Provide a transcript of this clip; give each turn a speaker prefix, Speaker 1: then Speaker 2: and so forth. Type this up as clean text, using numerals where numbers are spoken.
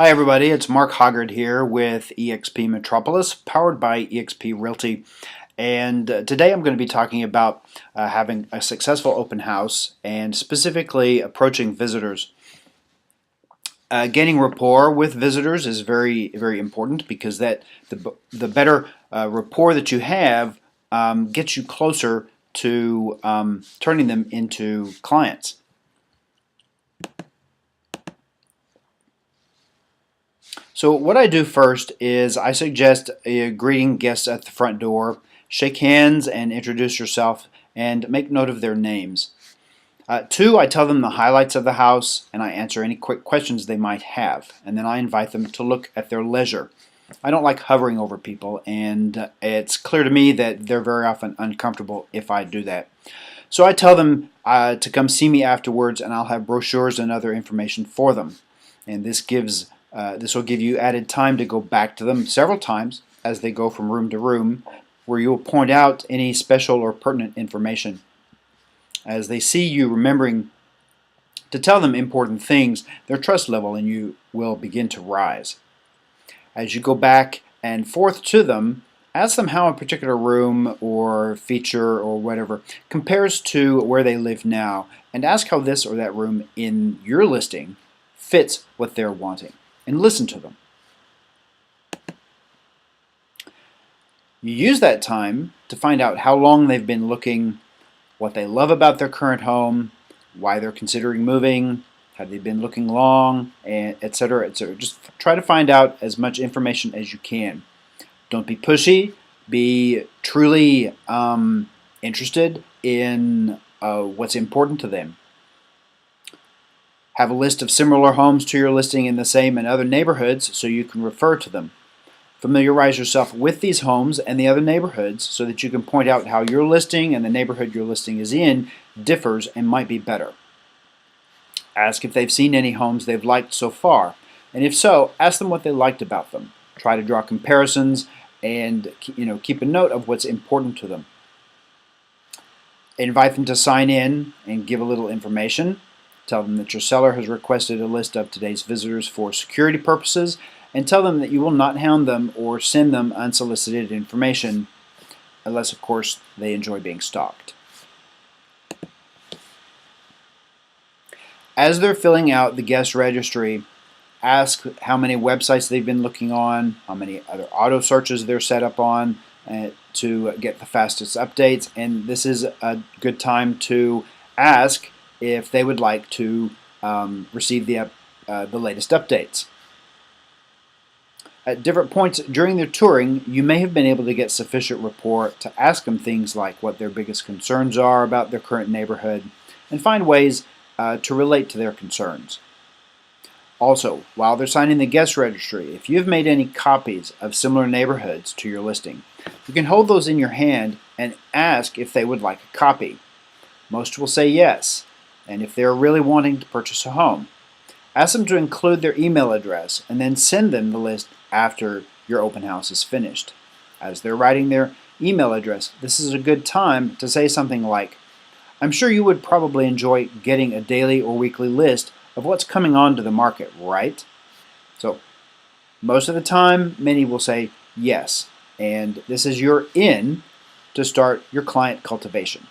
Speaker 1: Hi everybody, it's Mark Hoggard here with eXp Metropolis, powered by eXp Realty. And today I'm going to be talking about having a successful open house and specifically approaching visitors. Gaining rapport with visitors is very important because the better rapport that you have gets you closer to turning them into clients. So what I do first is I suggest greeting guests at the front door, shake hands and introduce yourself, and make note of their names. Two, I tell them the highlights of the house and I answer any quick questions they might have, and then I invite them to look at their leisure. I don't like hovering over people, and it's clear to me that they're very often uncomfortable if I do that. So I tell them to come see me afterwards, and I'll have brochures and other information for them. And this will give you added time to go back to them several times as they go from room to room, where you'll point out any special or pertinent information. As they see you remembering to tell them important things, their trust level in you will begin to rise. As you go back and forth to them, ask them how a particular room or feature or whatever compares to where they live now, and ask how this or that room in your listing fits what they're wanting, and listen to them. You use that time to find out how long they've been looking, what they love about their current home, why they're considering moving, have they been looking long, and etc., etc. Just try to find out as much information as you can. Don't be pushy. Be truly interested in what's important to them. Have a list of similar homes to your listing in the same and other neighborhoods so you can refer to them. Familiarize yourself with these homes and the other neighborhoods so that you can point out how your listing and the neighborhood your listing is in differs and might be better. Ask if they've seen any homes they've liked so far, and if so, ask them what they liked about them. Try to draw comparisons and keep a note of what's important to them. Invite them to sign in and give a little information. Tell them that your seller has requested a list of today's visitors for security purposes, and tell them that you will not hound them or send them unsolicited information unless, of course, they enjoy being stalked. As they're filling out the guest registry, ask how many websites they've been looking on, how many other auto searches they're set up on to get the fastest updates, and this is a good time to ask if they would like to receive the latest updates. At different points during their touring, you may have been able to get sufficient rapport to ask them things like what their biggest concerns are about their current neighborhood, and find ways to relate to their concerns. Also, while they're signing the guest registry, if you've made any copies of similar neighborhoods to your listing, you can hold those in your hand and ask if they would like a copy. Most will say yes, and if they're really wanting to purchase a home, ask them to include their email address and then send them the list after your open house is finished. As they're writing their email address, this is a good time to say something like, "I'm sure you would probably enjoy getting a daily or weekly list of what's coming onto the market, right?" So most of the time, many will say yes, and this is your in to start your client cultivation.